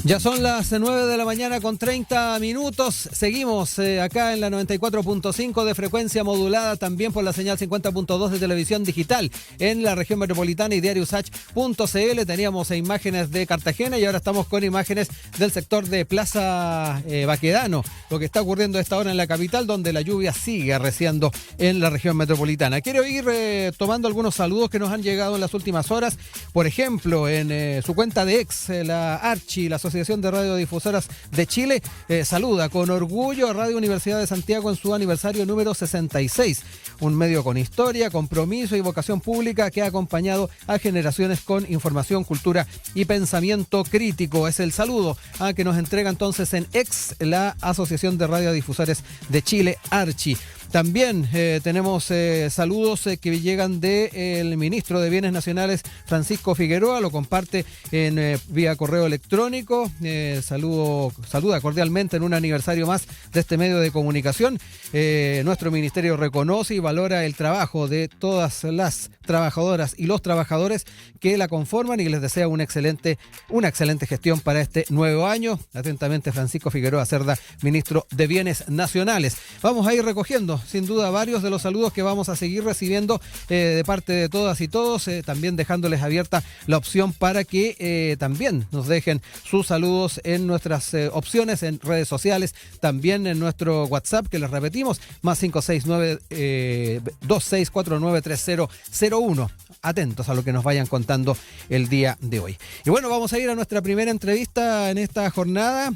Ya son las 9 de la mañana con 30 minutos. Seguimos acá en la 94.5 de frecuencia modulada, también por la señal 50.2 de televisión digital en la región metropolitana y diariosach.cl. Teníamos imágenes de Cartagena y ahora estamos con imágenes del sector de Plaza Baquedano, lo que está ocurriendo a esta hora en la capital, donde la lluvia sigue arreciando en la región metropolitana. Quiero ir tomando algunos saludos que nos han llegado en las últimas horas. Por ejemplo, en su cuenta de ex, la Archi, la Asociación de Radiodifusoras de Chile, saluda con orgullo a Radio Universidad de Santiago en su aniversario número 66. Un medio con historia, compromiso y vocación pública que ha acompañado a generaciones con información, cultura y pensamiento crítico. Es el saludo que nos entrega entonces en ex la Asociación de Radiodifusores de Chile, Archi. También tenemos saludos que llegan del ministro de Bienes Nacionales, Francisco Figueroa, lo comparte en vía correo electrónico. Saluda cordialmente en un aniversario más de este medio de comunicación. Nuestro ministerio reconoce y valora el trabajo de todas las trabajadoras y los trabajadores que la conforman y les desea una excelente gestión para este nuevo año. Atentamente, Francisco Figueroa Cerda, ministro de Bienes Nacionales. Vamos a ir recogiendo sin duda varios de los saludos que vamos a seguir recibiendo de parte de todas y todos, también dejándoles abierta la opción para que también nos dejen sus saludos en nuestras opciones en redes sociales, también en nuestro WhatsApp, que les repetimos, más 569-2649-3001. Atentos a lo que nos vayan contando el día de hoy. Y bueno, vamos a ir a nuestra primera entrevista en esta jornada,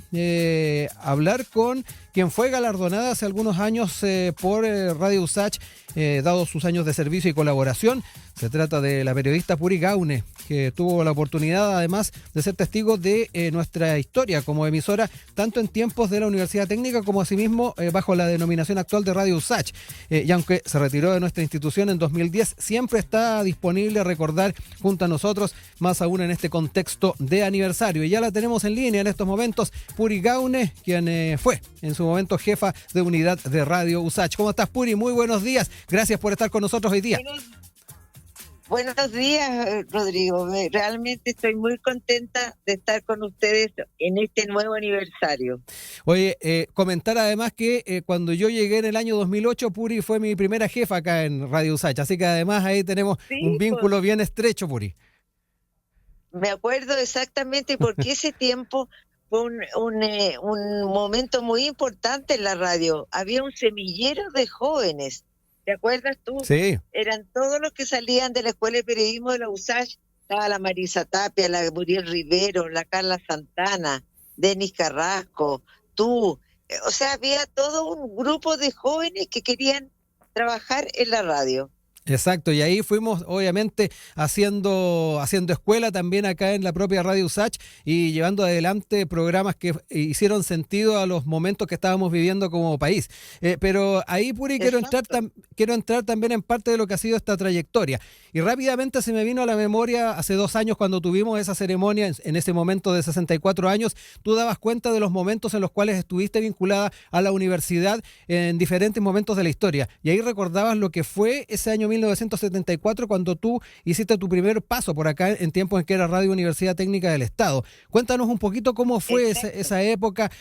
hablar con quien fue galardonada hace algunos años por Radio USACH, dado sus años de servicio y colaboración. Se trata de la periodista Puri Gaune, que tuvo la oportunidad además de ser testigo de nuestra historia como emisora, tanto en tiempos de la Universidad Técnica como asimismo bajo la denominación actual de Radio USACH. Y aunque se retiró de nuestra institución en 2010, siempre está disponible a recordar junto a nosotros, más aún en este contexto de aniversario. Y ya la tenemos en línea en estos momentos, Puri Gaune, quien fue en su momento jefa de unidad de Radio USACH. ¿Cómo estás, Puri? Muy buenos días. Gracias por estar con nosotros hoy día. Buenos días, Rodrigo. Realmente estoy muy contenta de estar con ustedes en este nuevo aniversario. Oye, comentar además que cuando yo llegué en el año 2008, Puri fue mi primera jefa acá en Radio USACH, así que además ahí tenemos un vínculo bien estrecho, Puri. Me acuerdo exactamente porque ese tiempo fue un momento muy importante en la radio. Había un semillero de jóvenes. ¿Te acuerdas tú? Sí. Eran todos los que salían de la Escuela de Periodismo de la USACH. Estaba la Marisa Tapia, la Muriel Rivero, la Carla Santana, Denis Carrasco, tú. O sea, había todo un grupo de jóvenes que querían trabajar en la radio. Exacto, y ahí fuimos obviamente haciendo escuela también acá en la propia Radio USACH y llevando adelante programas que hicieron sentido a los momentos que estábamos viviendo como país. Pero ahí, Puri, quiero entrar también en parte de lo que ha sido esta trayectoria. Y rápidamente se me vino a la memoria hace 2 años cuando tuvimos esa ceremonia, en ese momento de 64 años, tú dabas cuenta de los momentos en los cuales estuviste vinculada a la universidad en diferentes momentos de la historia. Y ahí recordabas lo que fue ese año 1974 cuando tú hiciste tu primer paso por acá en tiempos en que era Radio Universidad Técnica del Estado. Cuéntanos un poquito cómo fue esa época,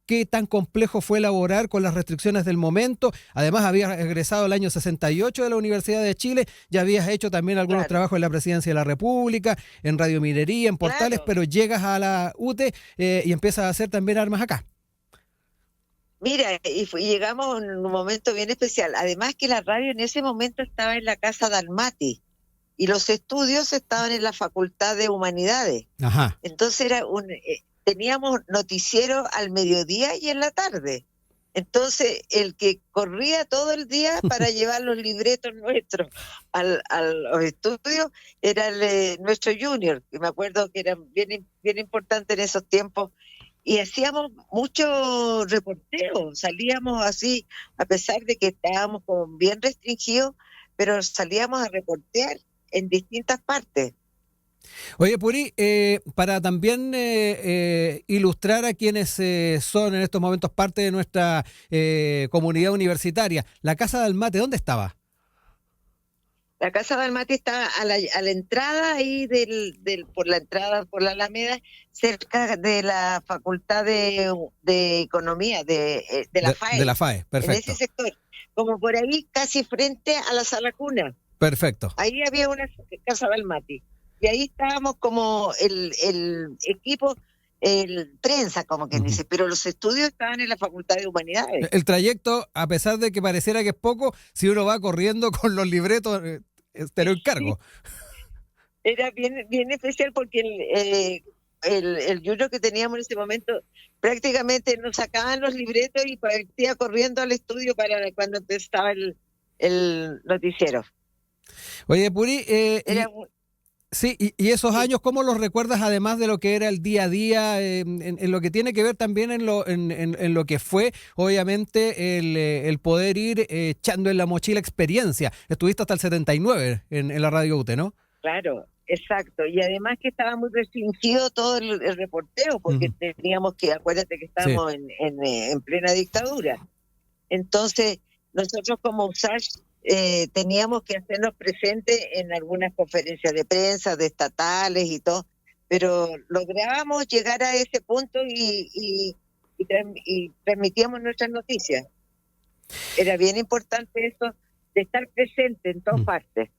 qué tan complejo fue elaborar con las restricciones del momento. Además, habías egresado el año 68 de la Universidad de Chile, ya habías hecho también algunos trabajos en la Presidencia de la República, en Radio Minería, en Portales, pero llegas a la UTE y empiezas a hacer también armas acá. Mira, llegamos en un momento bien especial. Además que la radio en ese momento estaba en la Casa Dalmati y los estudios estaban en la Facultad de Humanidades. Ajá. Entonces teníamos noticiero al mediodía y en la tarde. Entonces el que corría todo el día para llevar los libretos nuestros a los estudios era nuestro junior, que me acuerdo que era bien importante en esos tiempos. Y hacíamos mucho reporteo, salíamos así, a pesar de que estábamos como bien restringidos, pero salíamos a reportear en distintas partes. Oye, Puri, para también ilustrar a quienes son en estos momentos parte de nuestra comunidad universitaria, la Casa del Mate, ¿dónde estaba? La Casa Dalmati está a la entrada ahí por la Alameda, cerca de la Facultad de Economía, de la De FAE, la FAE, en ese perfecto. sector, como por ahí casi frente a la Sala Cuna. Perfecto. Ahí había una Casa Dalmati. Y ahí estábamos como el equipo, el prensa, como quien dice, pero los estudios estaban en la Facultad de Humanidades. El trayecto, a pesar de que pareciera que es poco, si uno va corriendo con los libretos, te lo encargo. Era bien especial porque el Junior que teníamos en ese momento prácticamente nos sacaban los libretos y partía corriendo al estudio para cuando empezaba el noticiero. Oye, Puri, Era sí, y esos sí, años, ¿cómo los recuerdas además de lo que era el día a día, en lo que tiene que ver también en lo que fue, obviamente, el poder ir echando en la mochila experiencia? Estuviste hasta el 79 en la Radio UTE, ¿no? claro, exacto. Y además que estaba muy restringido todo el reporteo porque Ujú. teníamos que, acuérdate que Sí, estábamos en plena dictadura. Entonces, nosotros como USACH teníamos que hacernos presentes en algunas conferencias de prensa, de estatales y todo, pero lográbamos llegar a ese punto y transmitíamos nuestras noticias. Era bien importante eso de estar presente en todas mm. partes.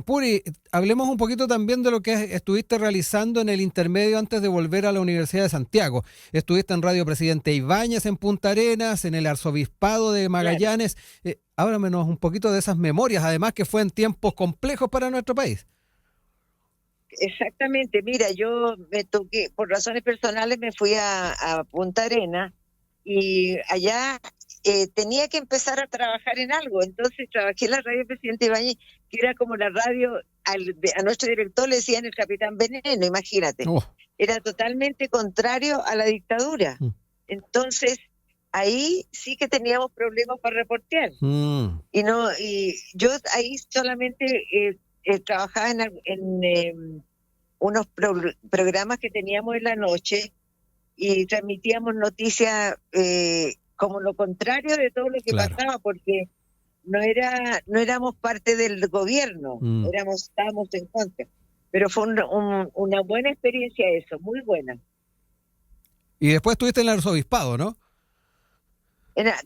Puri, hablemos un poquito también de lo que estuviste realizando en el intermedio antes de volver a la Universidad de Santiago. Estuviste en Radio Presidente Ibáñez en Punta Arenas, en el Arzobispado de Claro, Magallanes. Háblamenos un poquito de esas memorias, además que fue en tiempos complejos para nuestro país. exactamente. Mira, yo me toqué, por razones personales me fui a Punta Arenas y allá tenía que empezar a trabajar en algo. Entonces trabajé en la radio Presidente Ibáñez, que era como la radio, a nuestro director le decían el Capitán Veneno, imagínate. Oh, Era totalmente contrario a la dictadura. mm, Entonces, ahí sí que teníamos problemas para reportear. mm, Y no, y yo ahí solamente trabajaba en unos programas que teníamos en la noche y transmitíamos noticias como lo contrario de todo lo que claro. pasaba, porque no éramos parte del gobierno, Mm. estábamos en contra. Pero fue una buena experiencia eso, muy buena. Y después estuviste en el Arzobispado, ¿no?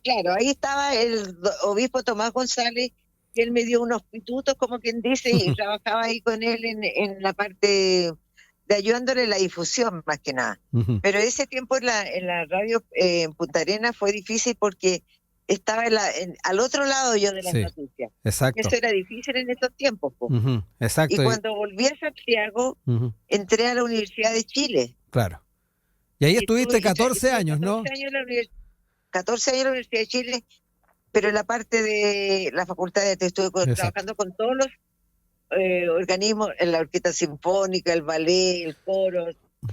Claro, ahí estaba el obispo Tomás González, y él me dio unos pitutos, como quien dice, y trabajaba ahí con él en la parte de ayudándole la difusión, más que nada. Ujú. Pero ese tiempo en la radio en Punta Arenas fue difícil porque estaba al otro lado yo de las Sí, noticias. Eso exacto. era difícil en esos tiempos, po. Ujú, Y exacto. cuando volví a Santiago, Ujú, entré a la Universidad de Chile. claro. Y ahí Y estuviste 14 estuve años, 14 ¿no? años en la 14 años en la Universidad de Chile, pero en la parte de la facultad de arte estuve Exacto. trabajando con todos los organismos, en la orquesta sinfónica, el ballet, el coro,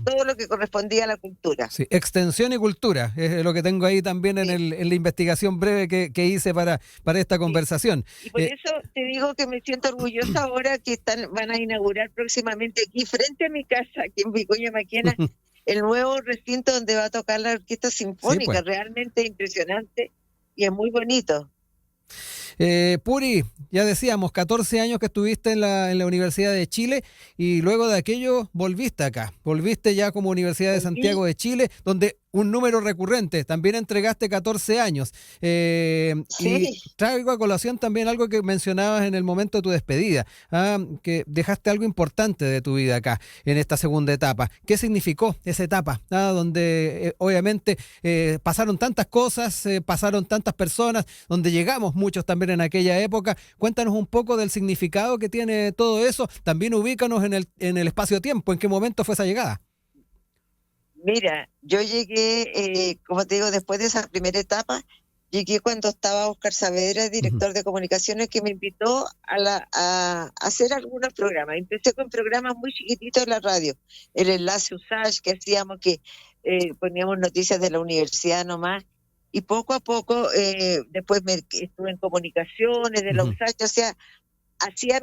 todo lo que correspondía a la cultura. Sí, extensión y cultura, es lo que tengo ahí también Sí, en la investigación breve que hice para esta sí. conversación. Y por eso te digo que me siento orgullosa ahora que van a inaugurar próximamente aquí frente a mi casa, aquí en Vicuña Maquena, el nuevo recinto donde va a tocar la orquesta Sí, pues. sinfónica, realmente impresionante y es muy bonito. Puri, ya decíamos, 14 años que estuviste en la Universidad de Chile y luego de aquello volviste acá. Volviste ya como Universidad de Volví, Santiago de Chile, donde un número recurrente, también entregaste 14 años. Y sí, traigo a colación también algo que mencionabas en el momento de tu despedida, que dejaste algo importante de tu vida acá, en esta segunda etapa. ¿Qué significó esa etapa? Donde obviamente pasaron tantas cosas, pasaron tantas personas, donde llegamos muchos también en aquella época. Cuéntanos un poco del significado que tiene todo eso. También ubícanos en el espacio-tiempo. ¿En qué momento fue esa llegada? mira, yo llegué, como te digo, después de esa primera etapa, llegué cuando estaba Oscar Saavedra, Ujú, director de comunicaciones, que me invitó a hacer algunos programas. Empecé con programas muy chiquititos en la radio, el enlace USACH que hacíamos, que poníamos noticias de la universidad nomás, y poco a poco, después estuve en comunicaciones de la ujú, USACH, o sea, hacía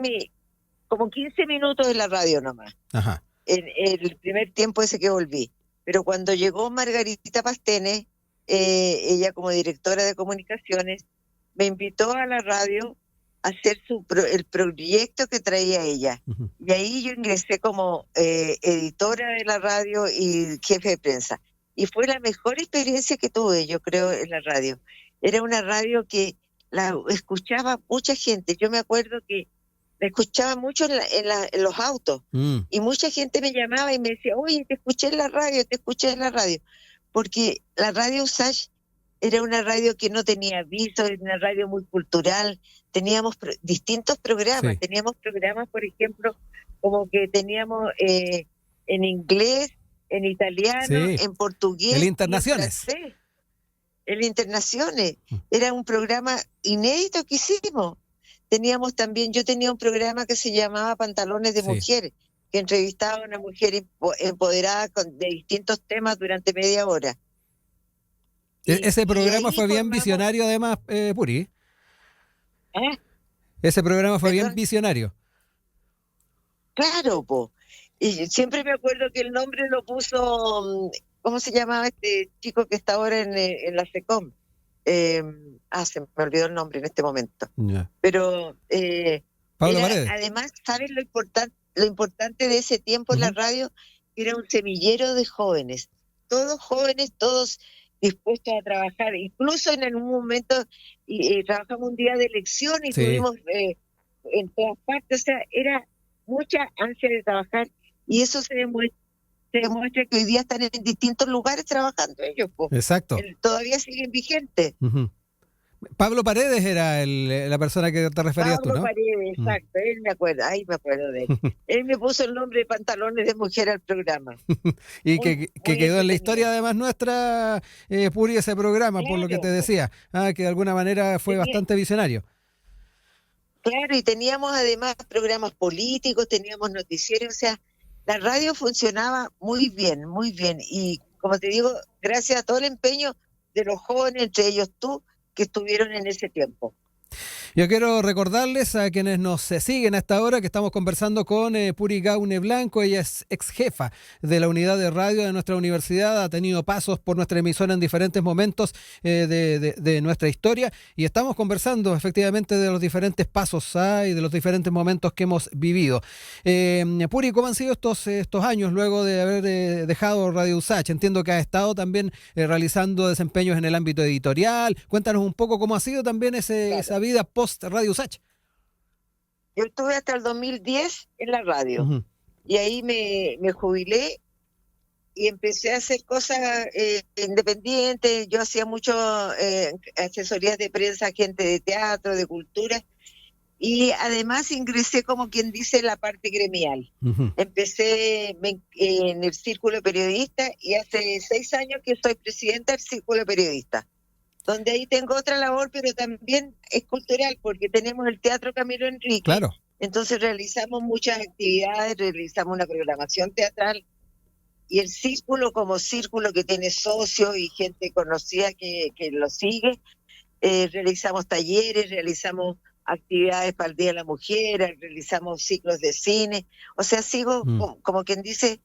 como 15 minutos en la radio nomás ajá. en el primer tiempo ese que volví. Pero cuando llegó Margarita Pastene, ella como directora de comunicaciones, me invitó a la radio hacer el proyecto que traía ella. Ujú. Y ahí yo ingresé como editora de la radio y jefe de prensa. Y fue la mejor experiencia que tuve, yo creo, en la radio. Era una radio que la escuchaba mucha gente. Yo me acuerdo que la escuchaba mucho en los autos. Mm. Y mucha gente me llamaba y me decía, oye, te escuché en la radio, te escuché en la radio. Porque la radio USACH era una radio que no tenía aviso, era una radio muy cultural. Teníamos distintos programas. Sí. Teníamos programas, por ejemplo, como que teníamos en inglés, en italiano, Sí. en portugués El y en Internaciones. francés. El Internaciones. Mm. Era un programa inédito que hicimos. Teníamos también, yo tenía un programa que se llamaba Pantalones de Sí. Mujer, que entrevistaba a una mujer empoderada de distintos temas durante media hora. Ese Y programa ahí fue bien formamos- visionario, además, Puri. Ah, Ese programa fue bien Perdón. visionario. claro, po. Y siempre me acuerdo que el nombre lo puso, ¿cómo se llamaba este chico que está ahora en la SECOM? Se me olvidó el nombre en este momento. Ya. Pero Pablo Paredes. además, ¿sabes lo importante de ese tiempo en la Ujú. radio? Era un semillero de jóvenes, todos dispuestos a trabajar. Incluso en algún momento trabajamos un día de elección y Sí. tuvimos en todas partes, o sea, era mucha ansia de trabajar y eso se demuestra que hoy día están en distintos lugares trabajando ellos, po. Exacto. Todavía siguen vigentes. Ujú. Pablo Paredes era la persona que te referías tú, Pablo ¿no? Paredes, exacto, él me acuerda, ahí me acuerdo de él. Él me puso el nombre de Pantalones de Mujer al programa. Y Muy- que muy quedó en la entretenido. historia además nuestra, Puri, ese programa, por lo que te Claro. decía, que de alguna manera fue Tenía- bastante visionario. Claro, y teníamos además programas políticos, teníamos noticieros, o sea, la radio funcionaba muy bien, muy bien. Y como te digo, gracias a todo el empeño de los jóvenes, entre ellos tú, que estuvieron en ese tiempo. Yo quiero recordarles a quienes nos siguen a esta hora que estamos conversando con Puri Gaune Blanco. Ella es ex jefa de la unidad de radio de nuestra universidad, ha tenido pasos por nuestra emisora en diferentes momentos de nuestra historia y estamos conversando efectivamente de los diferentes pasos y de los diferentes momentos que hemos vivido. Puri, ¿cómo han sido estos años luego de haber dejado Radio USACH? Entiendo que has estado también realizando desempeños en el ámbito editorial. Cuéntanos un poco cómo ha sido también esa vida post Radio USACH. Yo estuve hasta el 2010 en la radio. Ujú. Y ahí me jubilé y empecé a hacer cosas independientes. Yo hacía mucho asesorías de prensa, gente de teatro, de cultura, y además ingresé, como quien dice, en la parte gremial. Ujú. Empecé en el Círculo Periodista y hace 6 años que soy presidenta del Círculo Periodista, donde ahí tengo otra labor, pero también es cultural, porque tenemos el Teatro Camilo Enrique. Claro. Entonces realizamos muchas actividades, realizamos una programación teatral y el círculo como círculo que tiene socios y gente conocida que lo sigue, realizamos talleres, realizamos actividades para el Día de la Mujer, realizamos ciclos de cine, o sea, sigo como quien dice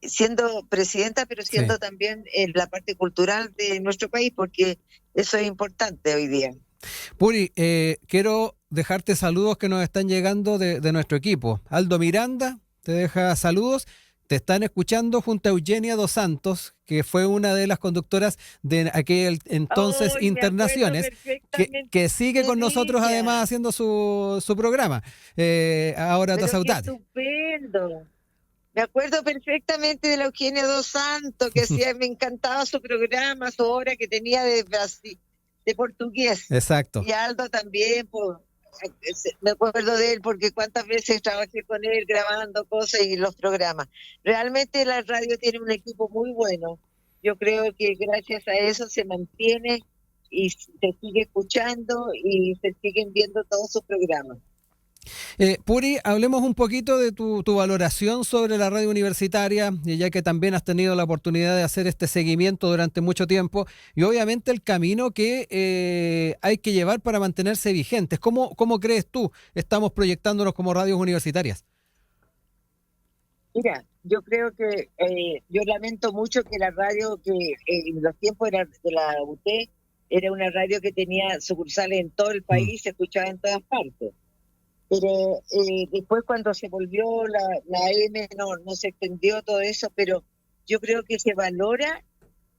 siendo presidenta, pero siendo también en la parte cultural de nuestro país, porque eso es importante hoy día. Puri, quiero dejarte saludos que nos están llegando de nuestro equipo. Aldo Miranda te deja saludos. Te están escuchando junto a Eugenia Dos Santos, que fue una de las conductoras de aquel entonces Internaciones, que sigue con nosotros además haciendo su programa. Ahora Tazautati. ¡Estupendo! Me acuerdo perfectamente de la Eugenia Dos Santos, que me encantaba su programa, su hora que tenía de portugués. Exacto. Y Aldo también, pues, me acuerdo de él porque cuántas veces trabajé con él grabando cosas y los programas. Realmente la radio tiene un equipo muy bueno. Yo creo que gracias a eso se mantiene y se sigue escuchando y se siguen viendo todos sus programas. Puri, hablemos un poquito de tu valoración sobre la radio universitaria, ya que también has tenido la oportunidad de hacer este seguimiento durante mucho tiempo y obviamente el camino que hay que llevar para mantenerse vigentes. ¿Cómo crees tú estamos proyectándonos como radios universitarias? Mira, yo creo que yo lamento mucho que la radio que en los tiempos de la UT era una radio que tenía sucursales en todo el país, se escuchaba en todas partes. Pero después cuando se volvió la M no se extendió todo eso, pero yo creo que se valora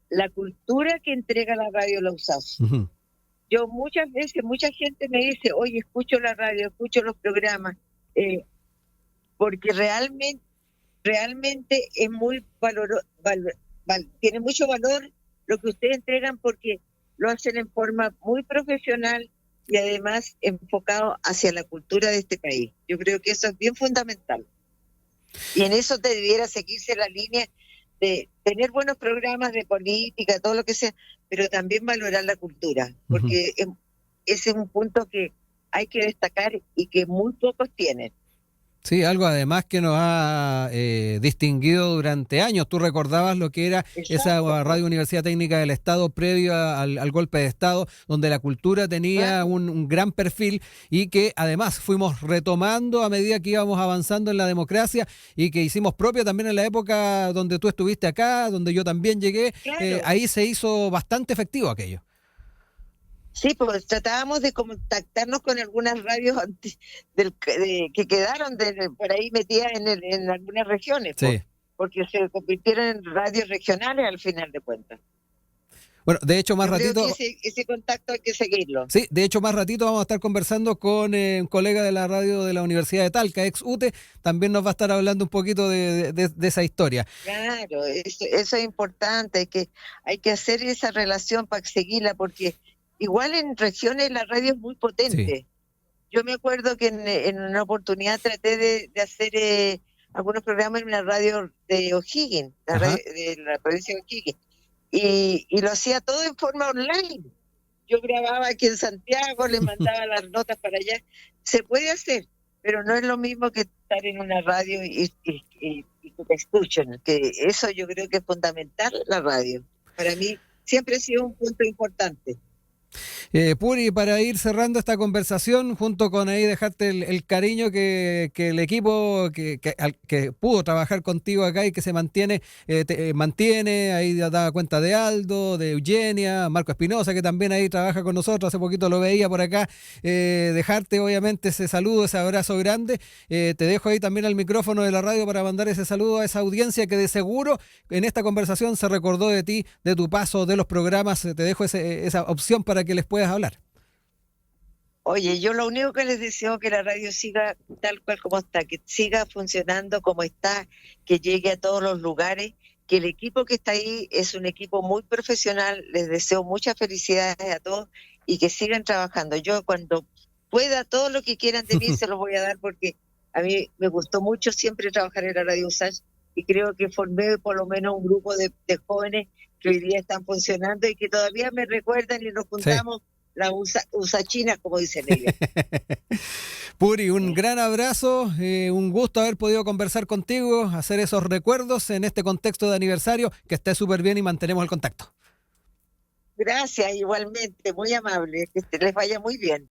la cultura que entrega la radio La USACH. Ujú. Yo muchas veces, mucha gente me dice, oye, escucho la radio, escucho los programas, porque realmente es muy tiene mucho valor lo que ustedes entregan porque lo hacen en forma muy profesional y además enfocado hacia la cultura de este país. Yo creo que eso es bien fundamental. Y en eso debiera seguirse la línea de tener buenos programas de política, todo lo que sea, pero también valorar la cultura, porque ese es un punto que hay que destacar y que muy pocos tienen. Sí, algo además que nos ha distinguido durante años. Tú recordabas lo que era esa Exacto. Radio Universidad Técnica del Estado previo al golpe de Estado, donde la cultura tenía Claro. un gran perfil y que además fuimos retomando a medida que íbamos avanzando en la democracia y que hicimos propia también en la época donde tú estuviste acá, donde yo también llegué. Claro. Ahí se hizo bastante efectivo aquello. Sí, pues tratábamos de contactarnos con algunas radios que quedaron por ahí metidas en algunas regiones, pues, Sí. porque se convirtieron en radios regionales al final de cuentas. Bueno, de hecho, más Yo creo que ratito. ese contacto hay que seguirlo. Sí, de hecho, más ratito vamos a estar conversando con un colega de la radio de la Universidad de Talca, ex UTE, también nos va a estar hablando un poquito de esa historia. Claro, eso es importante, hay que hacer esa relación para seguirla, porque igual en regiones la radio es muy potente. Sí. Yo me acuerdo que en una oportunidad traté de hacer algunos programas en una radio de O'Higgins, Ajá. de la provincia de O'Higgins, y lo hacía todo en forma online. Yo grababa aquí en Santiago, le mandaba las notas para allá. Se puede hacer, pero no es lo mismo que estar en una radio y que te escuchen, que eso yo creo que es fundamental, la radio. Para mí siempre ha sido un punto importante. Puri, para ir cerrando esta conversación, junto con ahí dejarte el cariño que el equipo que pudo trabajar contigo acá y que se mantiene, ahí daba cuenta de Aldo, de Eugenia, Marco Espinosa, que también ahí trabaja con nosotros, hace poquito lo veía por acá, dejarte obviamente ese saludo, ese abrazo grande, te dejo ahí también al micrófono de la radio para mandar ese saludo a esa audiencia que de seguro en esta conversación se recordó de ti, de tu paso, de los programas, te dejo esa opción para que les puedas hablar. Oye, yo lo único que les deseo es que la radio siga tal cual como está, que siga funcionando como está, que llegue a todos los lugares, que el equipo que está ahí es un equipo muy profesional. Les deseo muchas felicidades a todos y que sigan trabajando. Yo cuando pueda, todo lo que quieran de mí se los voy a dar porque a mí me gustó mucho siempre trabajar en la Radio USACH y creo que formé por lo menos un grupo de jóvenes que hoy día están funcionando y que todavía me recuerdan y nos juntamos. Sí. La usachina, como dicen ellos. Puri, un gran abrazo, un gusto haber podido conversar contigo, hacer esos recuerdos en este contexto de aniversario, que esté súper bien y mantenemos el contacto. Gracias, igualmente, muy amable, que les vaya muy bien.